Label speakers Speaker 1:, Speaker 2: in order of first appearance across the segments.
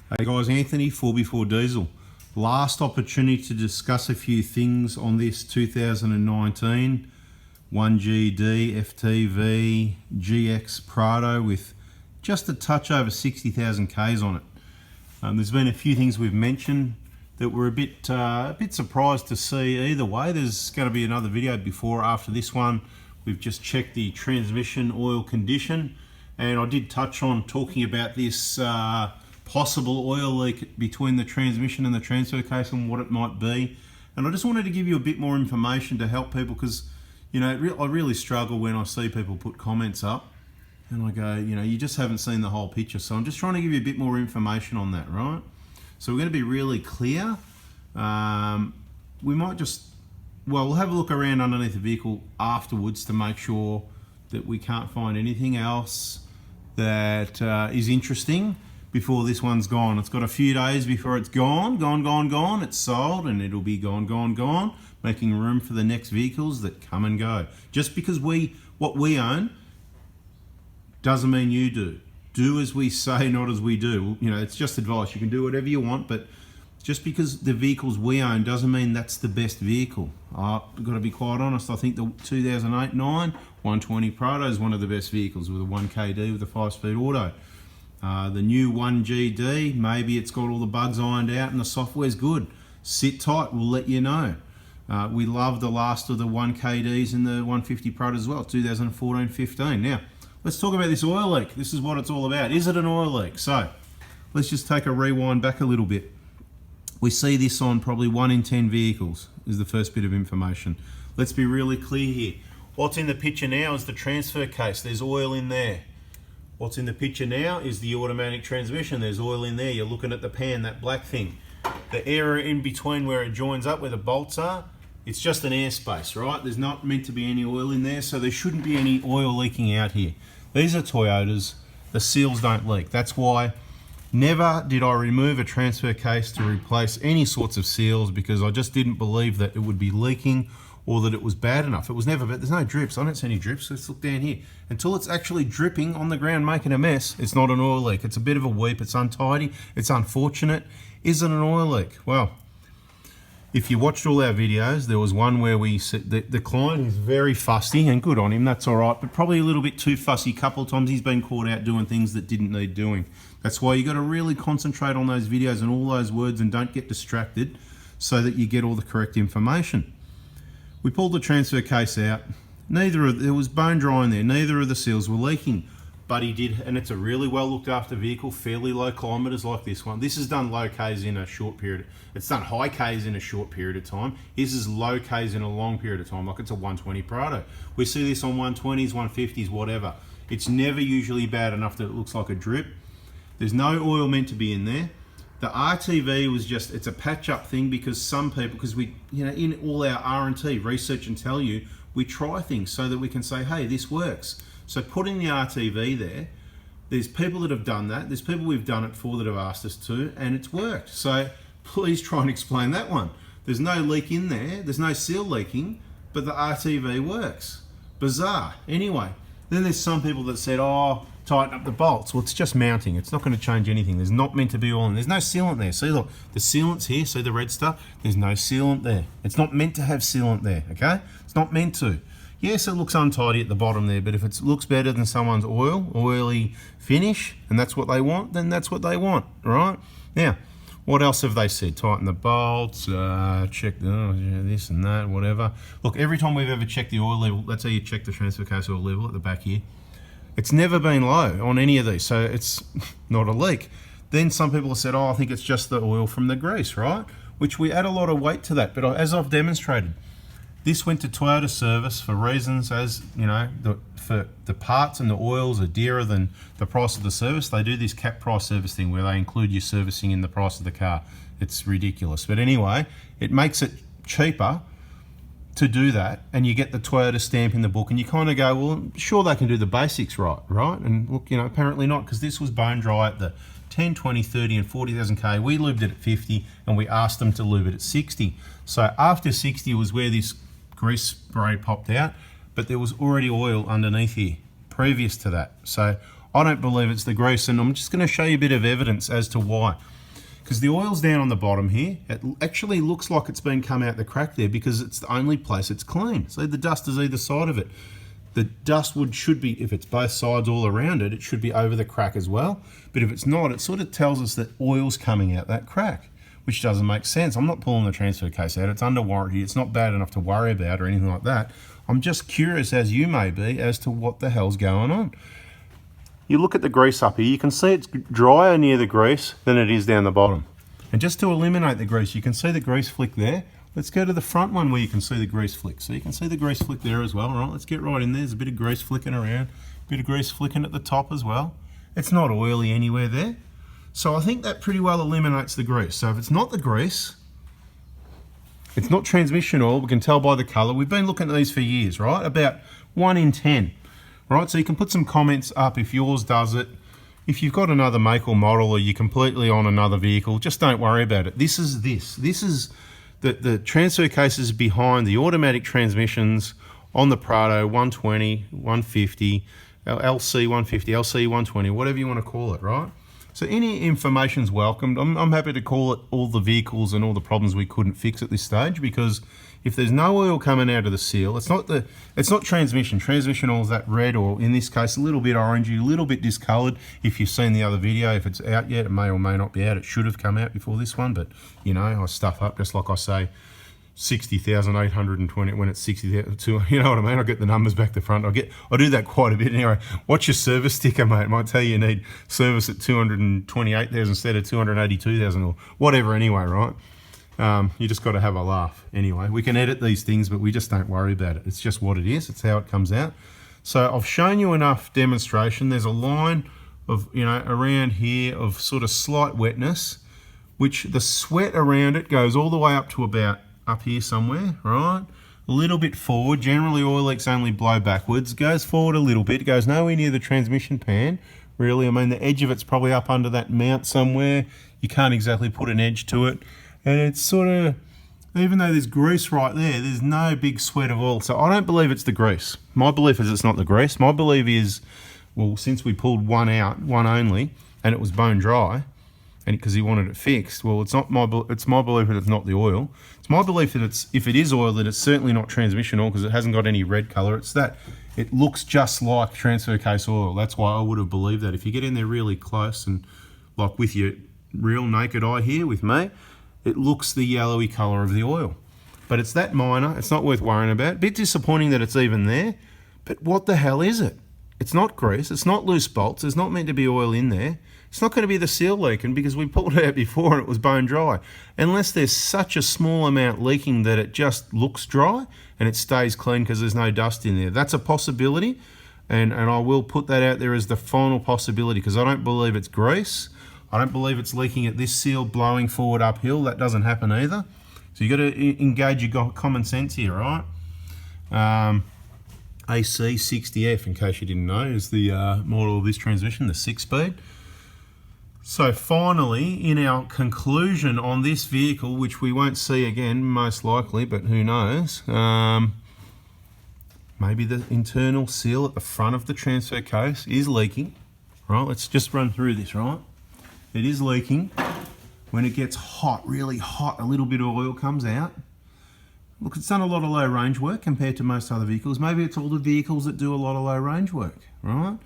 Speaker 1: Hey guys, Anthony, 4x4 Diesel. Last opportunity to discuss a few things on this 2019 1GD FTV GX Prado with just a touch over 60,000 Ks on it. There's been a few things we've mentioned that we're a bit surprised to see either way. There's going to be another video before or after this one. We've just checked the transmission oil condition, and I did touch on talking about this possible oil leak between the transmission and the transfer case and what it might be. And I just wanted to give you a bit more information to help people, because you know I really struggle when I see people put comments up and I go, you know, you just haven't seen the whole picture. So I'm just trying to give you a bit more information on that, right? So we're going to be really clear. We might just, well, we'll have a look around underneath the vehicle afterwards to make sure that we can't find anything else that is interesting before this one's gone. It's got a few days before it's gone. It's sold and it'll be gone, making room for the next vehicles that come and go. Just because what we own doesn't mean you do. Do as we say, not as we do. You know, it's just advice. You can do whatever you want, but just because the vehicles we own doesn't mean that's the best vehicle. I've got to be quite honest. I think the 2008-9 120 Prado is one of the best vehicles with a 1KD with a 5-speed auto. The new 1GD, maybe it's got all the bugs ironed out and the software's good. Sit tight, we'll let you know. We love the last of the 1KDs and the 150 Prados as well, 2014-15. Now, let's talk about this oil leak. This is what it's all about. Is it an oil leak? So, let's just take a rewind back a little bit. We see this on probably 1 in 10 vehicles, is the first bit of information. Let's be really clear here. What's in the picture now is the transfer case. There's oil in there. What's in the picture now is the automatic transmission. There's oil in there. You're looking at the pan, that black thing. The area in between where it joins up, where the bolts are, it's just an airspace, right? There's not meant to be any oil in there, so there shouldn't be any oil leaking out here. These are Toyotas. The seals don't leak. That's why never did I remove a transfer case to replace any sorts of seals, because I just didn't believe that it would be leaking or that it was bad enough. It was never bad. There's no drips. I don't see any drips. Let's look down here. Until it's actually dripping on the ground making a mess, it's not an oil leak. It's a bit of a weep. It's untidy. It's unfortunate. Is it an oil leak? Well, if you watched all our videos, there was one where we said the client is very fussy, and good on him, that's all right, but probably a little bit too fussy. A couple of times he's been caught out doing things that didn't need doing. That's why you got to really concentrate on those videos and all those words and don't get distracted, so that you get all the correct information. We pulled the transfer case out. There was bone dry in there. Neither of the seals were leaking, but he did, and it's a really well looked after vehicle, fairly low kilometers like this one. This has done low Ks in a short period. It's done high Ks in a short period of time. This is low Ks in a long period of time, like it's a 120 Prado. We see this on 120s, 150s, whatever. It's never usually bad enough that it looks like a drip. There's no oil meant to be in there. The RTV was just, it's a patch-up thing, because some people, because we, you know, in all our R&T, research and tell you, we try things so that we can say, hey, this works. So putting the RTV there, there's people that have done that. There's people we've done it for that have asked us to, and it's worked. So please try and explain that one. There's no leak in there. There's no seal leaking, but the RTV works. Bizarre. Anyway, then there's some people that said, oh, tighten up the bolts. Well, it's just mounting. It's not going to change anything. There's not meant to be oil in. There's no sealant there. See, look, the sealant's here. See the red stuff? There's no sealant there. It's not meant to have sealant there, okay? It's not meant to. Yes, it looks untidy at the bottom there, but if it looks better than someone's oily finish, and that's what they want, then that's what they want, right? Now, what else have they said? Tighten the bolts, check this and that, whatever. Look, every time we've ever checked the oil level, that's how you check the transfer case oil level at the back here. It's never been low on any of these, so it's not a leak. Then some people have said, oh, I think it's just the oil from the grease, right? Which we add a lot of weight to that, but as I've demonstrated, this went to Toyota service for reasons, as you know, for the parts and the oils are dearer than the price of the service. They do this cap price service thing where they include your servicing in the price of the car. It's ridiculous. But anyway, it makes it cheaper to do that, and you get the Toyota stamp in the book, and you kind of go, well, sure, they can do the basics right? And look, you know, apparently not, because this was bone dry at the 10, 20, 30 and 40,000 K. We lubed it at 50, and we asked them to lube it at 60. So after 60 was where this grease spray popped out, but there was already oil underneath here previous to that. So I don't believe it's the grease, and I'm just going to show you a bit of evidence as to why. Because the oil's down on the bottom here. It actually looks like it's been come out the crack there because it's the only place it's clean. So the dust is either side of it. The dustwood should be, if it's both sides all around it, it should be over the crack as well. But if it's not, it sort of tells us that oil's coming out that crack, which doesn't make sense. I'm not pulling the transfer case out. It's under warranty. It's not bad enough to worry about or anything like that. I'm just curious, as you may be, as to what the hell's going on. You look at the grease up here, you can see it's drier near the grease than it is down the bottom. And just to eliminate the grease, you can see the grease flick there. Let's go to the front one where you can see the grease flick. So you can see the grease flick there as well. All right, let's get right in there. There's a bit of grease flicking around, a bit of grease flicking at the top as well. It's not oily anywhere there. So I think that pretty well eliminates the grease. So if it's not the grease, it's not transmission oil. We can tell by the colour. We've been looking at these for years, right? About 1 in 10. Right, so you can put some comments up if yours does it. If you've got another make or model or you're completely on another vehicle, just don't worry about it. This is the transfer cases behind the automatic transmissions on the Prado 120, 150, LC 150, LC 120, whatever you want to call it, right? So any information's welcomed. I'm happy to call it all the vehicles and all the problems we couldn't fix at this stage, because if there's no oil coming out of the seal, it's not transmission. Transmission oil is that red, or in this case, a little bit orangey, a little bit discoloured. If you've seen the other video, if it's out yet, it may or may not be out. It should have come out before this one, but you know, I stuff up just like I say 60,820 when it's 60,000. You know what I mean? I get the numbers back to front. I do that quite a bit anyway. Watch your service sticker, mate. It might tell you need service at 228,000 instead of 282,000 or whatever. Anyway, right? You just got to have a laugh. Anyway, we can edit these things, but we just don't worry about it. It's just what it is. It's how it comes out. So I've shown you enough demonstration. There's a line of, you know, around here of sort of slight wetness, which the sweat around it goes all the way up to about up here somewhere, right? A little bit forward. Generally, oil leaks only blow backwards. Goes forward a little bit. Goes nowhere near the transmission pan, really. I mean, the edge of it's probably up under that mount somewhere. You can't exactly put an edge to it. And it's sort of, even though there's grease right there, there's no big sweat of oil. So I don't believe it's the grease. My belief is it's not the grease. My belief is, well, since we pulled one out, one only, and it was bone dry, and because he wanted it fixed, well, it's my belief that it's not the oil. It's my belief that if it is oil, that it's certainly not transmission oil, because it hasn't got any red colour. It's that it looks just like transfer case oil. That's why I would have believed that. If you get in there really close and like with your real naked eye here with me, it looks the yellowy colour of the oil. But it's that minor, it's not worth worrying about. Bit disappointing that it's even there, but what the hell is it? It's not grease, it's not loose bolts, there's not meant to be oil in there. It's not going to be the seal leaking, because we pulled it out before and it was bone dry. Unless there's such a small amount leaking that it just looks dry and it stays clean because there's no dust in there. That's a possibility, and I will put that out there as the final possibility, because I don't believe it's grease. I don't believe it's leaking at this seal blowing forward uphill. That doesn't happen either. So you've got to engage your common sense here, right? AC60F, in case you didn't know, is the model of this transmission, the 6-speed. So finally, in our conclusion on this vehicle, which we won't see again most likely, but who knows, maybe the internal seal at the front of the transfer case is leaking. Right, let's just run through this, right? It is leaking. When it gets hot, really hot, a little bit of oil comes out. Look, it's done a lot of low range work compared to most other vehicles. Maybe it's all the vehicles that do a lot of low range work, right?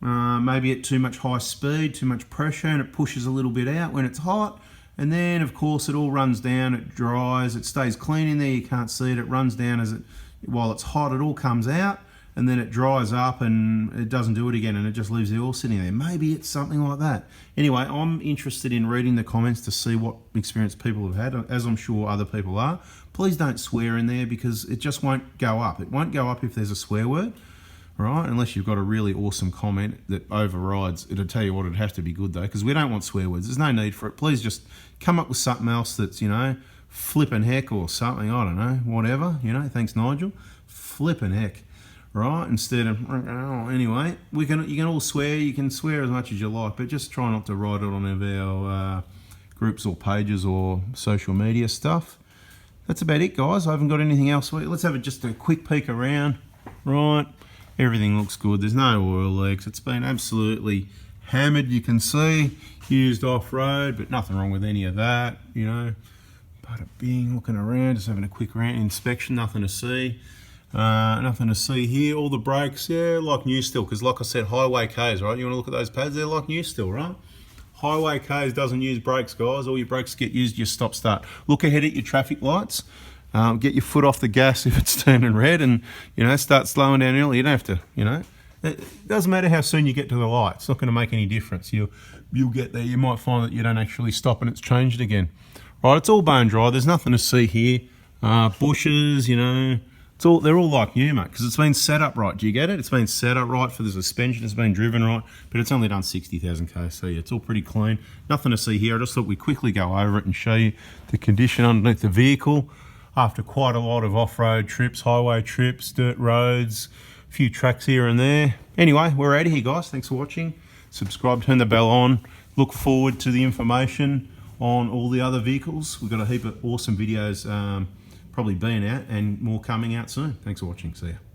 Speaker 1: Maybe at too much high speed, too much pressure, and it pushes a little bit out when it's hot. And then, of course, it all runs down, it dries, it stays clean in there, you can't see it, it runs down while it's hot, it all comes out. And then it dries up and it doesn't do it again, and it just leaves the oil sitting there. Maybe it's something like that. Anyway, I'm interested in reading the comments to see what experience people have had, as I'm sure other people are. Please don't swear in there, because it just won't go up. It won't go up if there's a swear word, right? Unless you've got a really awesome comment that overrides. It'll tell you what, it'd have to be good though, because we don't want swear words. There's no need for it. Please just come up with something else that's, you know, flippin' heck or something. I don't know, whatever, you know. Thanks, Nigel. Flippin' heck. Right, instead of, anyway, you can all swear, you can swear as much as you like, but just try not to write it on any of our groups or pages or social media stuff. That's about it, guys. I haven't got anything else. Let's have just a quick peek around, right? Everything looks good. There's no oil leaks. It's been absolutely hammered, you can see. Used off-road, but nothing wrong with any of that, you know. Bada bing, looking around, just having a quick inspection, nothing to see. Nothing to see here. All the brakes, yeah, like new still, because like I said, highway Ks, right? You want to look at those pads, they're like new still, right? Highway Ks doesn't use brakes, guys. All your brakes get used, your stop-start. Look ahead at your traffic lights. Get your foot off the gas if it's turning red, and, you know, start slowing down early. You don't have to, you know. It doesn't matter how soon you get to the light. It's not going to make any difference. You'll get there. You might find that you don't actually stop and it's changed again. Right, it's all bone dry. There's nothing to see here. Bushes, you know, they're all like new, mate, because it's been set up right. Do you get it? It's been set up right for the suspension. It's been driven right, but it's only done 60,000 k's. So yeah, it's all pretty clean. Nothing to see here. I just thought we'd quickly go over it and show you the condition underneath the vehicle after quite a lot of off-road trips, highway trips, dirt roads, a few tracks here and there. Anyway, we're out of here, guys. Thanks for watching. Subscribe, turn the bell on. Look forward to the information on all the other vehicles. We've got a heap of awesome videos probably being out and more coming out soon. Thanks for watching. See ya.